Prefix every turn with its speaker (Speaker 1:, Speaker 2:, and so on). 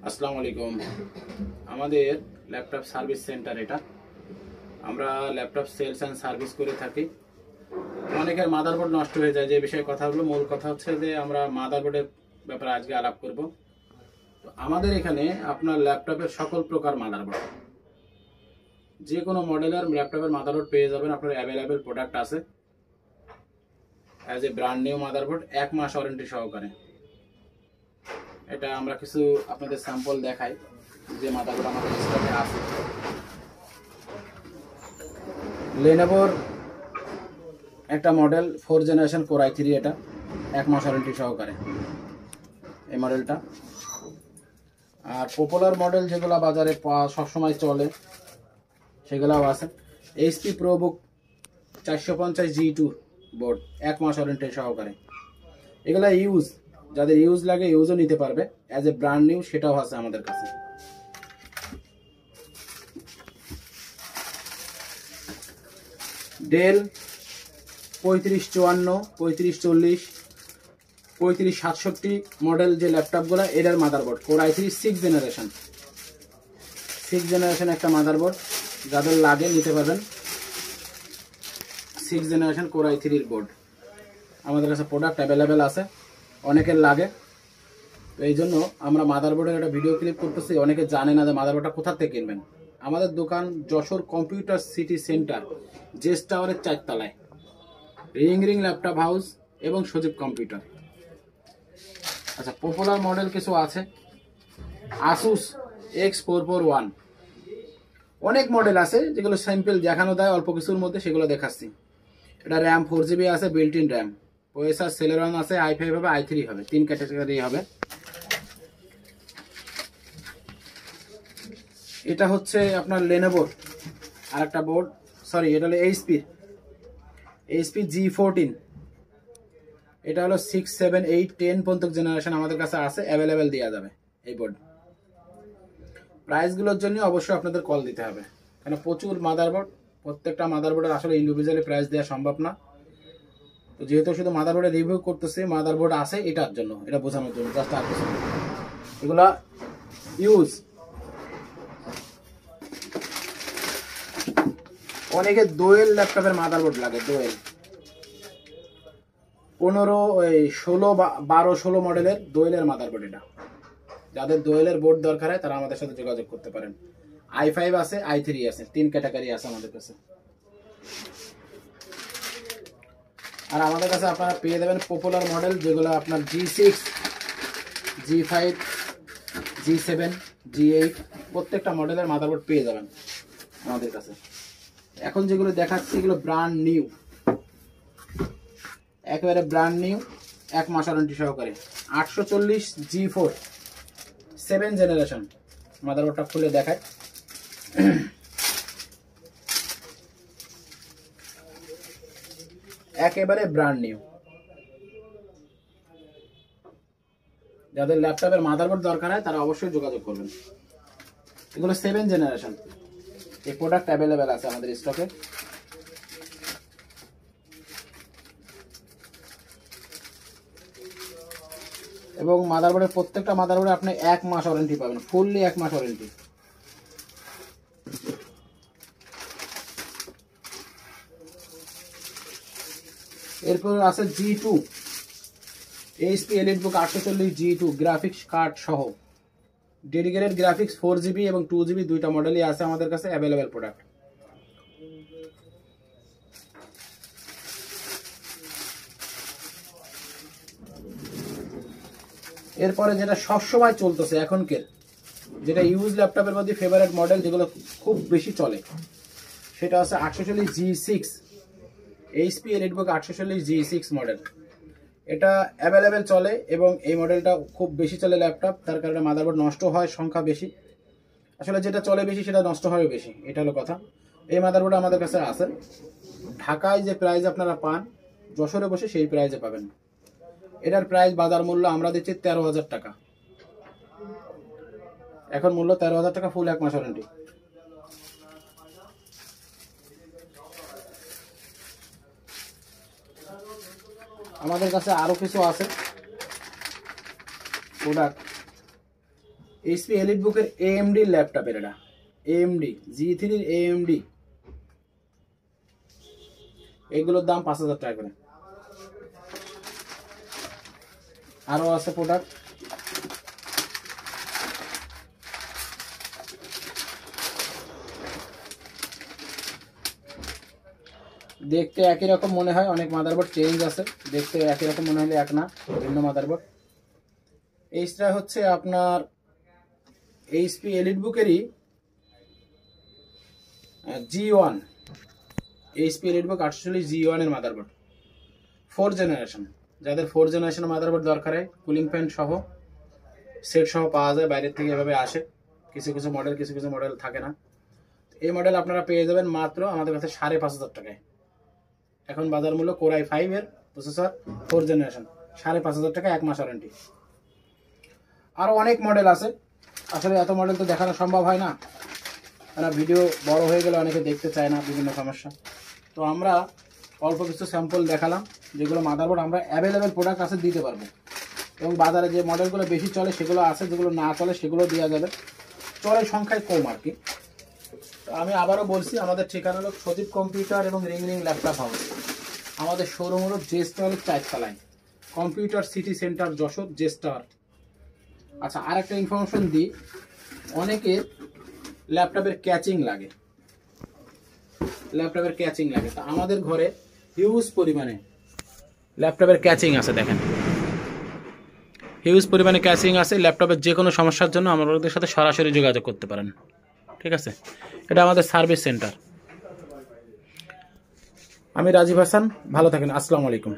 Speaker 1: আসসালামু আলাইকুম। আমাদের ল্যাপটপ সার্ভিস সেন্টার এটা। আমরা ল্যাপটপ সেলস অ্যান্ড সার্ভিস করে থাকি। অনেকের মাদারবোর্ড নষ্ট হয়ে যায়, যে বিষয়ে কথা হলো, মূল কথা হচ্ছে যে আমরা মাদারবোর্ডের ব্যাপারে আজকে আলাপ করব। তো আমাদের এখানে আপনার ল্যাপটপের সকল প্রকার মাদারবোর্ড, যে কোনো মডেলের ল্যাপটপের মাদারবোর্ড পেয়ে যাবেন। আপনার অ্যাভেলেবেল প্রোডাক্ট আছে as a brand new motherboard, 1 মাস ওয়ারেন্টি সহকারে। এটা আমরা কিছু আপনাদের স্যাম্পল দেখাই যে মাদারবোর্ড আমাদের স্টকে আছে। লেনোভোর একটা মডেল 4 জেনারেশন কোর i3, এটা 1 মাস ওয়ারেন্টি সহকারে এই মডেলটা। আর পপুলার মডেল যেগুলো বাজারে সবসময় চলে সেগুলোও আছে। HP ProBook 450 G2 বোর্ড, 1 মাস ওয়ারেন্টি সহকারে। এগুলা ইউজ, যাদের ইউজ লাগে ইউজও নিতে পারবে, অ্যাজ এ ব্র্যান্ড নিউ সেটাও আছে আমাদের কাছে। ডেল 3554, 3540, 3567 মডেল যে ল্যাপটপগুলো, এটার মাদারবোর্ড কোর i3 6 জেনারেশন একটা মাদারবোর্ড, যাদের লাগে নিতে পারবেন। 6 জেনারেশন কোর i3 বোর্ড আমাদের কাছে প্রোডাক্ট অ্যাভেলেবেল আছে, অনেকের লাগে। তো এই জন্য আমরা মাদারবোর্ডের একটা ভিডিও ক্লিপ করতেছি। অনেকে জানে না যে মাদারবোর্ডটা কোথা থেকে কিনবেন। আমাদের দোকান যশোর কম্পিউটার সিটি সেন্টার, জেস টাওয়ারের 4 তলায়, রিং ল্যাপটপ হাউস এবং সজীব কম্পিউটার। আচ্ছা, পপুলার মডেল কিছু আছে। আসুস X441, অনেক মডেল আছে যেগুলো স্যাম্পল দেখানো দেয় অল্প কিছুর মধ্যে, সেগুলো দেখাচ্ছি। এটা র্যাম 4GB আছে, built in RAM. Processor Celeron আছে, i5 হবে, i3 হবে, 3 ক্যাটাগরি হবে। এটা হচ্ছে আপনার লেনোভোর আরেকটা বোর্ড, সরি এটা হলো HP G14। এটা হলো 6, 7, 8, 10 পর্যন্ত জেনারেশন আমাদের কাছে আছে, অ্যাভেলেবেল দেওয়া যাবে এই বোর্ড। প্রাইসগুলোর জন্য অবশ্যই আপনাদের কল দিতে হবে, কারণ প্রচুর মাদারবোর্ড, প্রত্যেকটা মাদারবোর্ডের আসলে ইন্ডিভিজুয়ালি প্রাইস দেওয়া সম্ভব না। তো যেহেতু শুধু মাদারবোর্ডের রিভিউ করতেছে, মাদারবোর্ড আছে এটার জন্য, এটা বোঝানোর জন্য জাস্ট। আর কিছু এগুলা ইউজ। অনেকে দোয়েল ল্যাপটপের মাদারবোর্ড লাগে, দোয়েল 15, 16, 12, 16 মডেলের দোয়েলের মাদারবোর্ড। এটা যাদের দোয়েলের বোর্ড দরকার হয় তারা আমাদের সাথে যোগাযোগ করতে পারেন। i5 আছে, i3 আছে, 3 ক্যাটাগরি আছে আমাদের কাছে। আর আমাদের কাছে আপনারা পেয়ে যাবেন পপুলার মডেল, যেগুলো আপনার G6, G5, G7, G8 প্রত্যেকটা মডেলের মাদারবোর্ড পেয়ে যাবেন আমাদের কাছে। এখন যেগুলো দেখাচ্ছি এগুলো ব্র্যান্ড নিউ, একেবারে ব্র্যান্ড নিউ, 1 মাস ওয়ারেন্টি সহকারে। 840 G4 7 জেনারেশন মাদারবোর্ডটা খুলে দেখায়। একেবারে ব্র্যান্ড নিউ। যাদের ল্যাপটপের মাদারবোর্ড দরকার হয় তারা অবশ্যই যোগাযোগ করবেন। এগুলো 7 জেনারেশন। এই প্রোডাক্ট অ্যাভেলেবেল আছে আমাদের স্টকে। এবং মাদারবোর্ডের প্রত্যেকটা মাদারবোর্ডে আপনি 1 মাস ওয়ারেন্টি পাবেন, ফুললি 1 মাস ওয়ারেন্টি। এরপর আছে G2, HP EliteBook 840 G2 graphics card সহ, ডেডিকেটেড গ্রাফিক্স 4GB এবং 2GB দুইটা মডেলই আছে আমাদের কাছে, অ্যাভেলেবেল প্রোডাক্ট। এরপরে যেটা সবসময় চলতেছে এখনকার, যেটা ইউজ ল্যাপটপের মধ্যে ফেভারিট মডেল, যেগুলো খুব বেশি চলে, সেটা হচ্ছে 840 G6, HP EliteBook 840 G6 model. এটা অ্যাভেলেবেল চলে এবং এই মডেলটা খুব বেশি চলে ল্যাপটপ, তার কারণে মাদারবোর্ড নষ্ট হয় সংখ্যা বেশি। আসলে যেটা চলে বেশি সেটা নষ্ট হয় বেশি, এটা হলো কথা। এই মাদারবোর্ড আমাদের কাছে আছে। ঢাকায় যে প্রাইস আপনারা পান, যশোরে বসে সেই প্রাইসে পাবেন। এটার প্রাইস বাজার মূল্য আমরা দিচ্ছি 13,000 টাকা। এখন মূল্য 13,000 টাকা, ফুল 1 মাস ওয়ারেন্টি। আমাদের কাছে আরো কিছু আছে প্রোডাক্ট। এইচপি এলিট বুকের AMD ল্যাপটপের, এটা AMD G3 AMD, এগুলোর দাম 5000 টাকা করে। আরও আছে প্রোডাক্ট, দেখতে একই রকম মনে হয়, অনেক মাদারবোর্ড চেঞ্জ আছে, দেখতে একই রকম মনে হলে এক না, ভিন্ন মাদারবোর্ড। এইটা হচ্ছে আপনার এইচপি এলিট বুকেরই G1, HP elite book 840 G1 এর মাদারবোর্ড, 4 জেনারেশন। যাদের 4 জেনারেশন মাদারবোর্ড দরকার হয়, কুলিং ফ্যান সহ সেট সহ পাওয়া যায়, বাইরের থেকে এভাবে আসে, কিছু কিছু মডেল থাকে না। এই মডেল আপনারা পেয়ে যাবেন মাত্র আমাদের কাছে 5500 টাকায়। এখন বাজার মূল্য Core i5 এর প্রসেসর 4 জেনারেশন 5500 টাকা, 1 মাস ওয়ারেন্টি। আরও অনেক মডেল আছে, আসলে এত মডেল তো দেখানো সম্ভব হয় না, কারণ ভিডিও বড় হয়ে গেলে অনেকে দেখতে চায় না, বিভিন্ন সমস্যা। তো আমরা অল্প কিছু স্যাম্পল দেখালাম, যেগুলো মাদারবোর্ড আমরা অ্যাভেলেবেল প্রোডাক্ট আছে দিতে পারবো, এবং বাজারে যে মডেলগুলো বেশি চলে সেগুলো আছে, যেগুলো না চলে সেগুলো দেওয়া যাবে, চলে সংখ্যায় কম আর কি। তো আমি আবারও বলছি, আমাদের ঠিকানা হলো সজীব কম্পিউটার এবং রিং ল্যাপটপ হাউস। আমাদের শোরুম হলো জেস্টারের 4 তলায়, computer city centre Jessore, gesture. আচ্ছা, আর একটা ইনফরমেশন দিই, অনেকে ল্যাপটপের ক্যাচিং লাগে, তা আমাদের ঘরে হিউজ পরিমাণে ল্যাপটপের ক্যাচিং আছে, দেখেন হিউজ পরিমাণে ক্যাচিং আছে। ল্যাপটপের যে কোনো সমস্যার জন্য আমাদের সাথে সরাসরি যোগাযোগ করতে পারেন, ঠিক আছে। এটা আমাদের সার্ভিস সেন্টার। আমি রাজীব হাসান, ভালো থাকেন, আসসালামু আলাইকুম।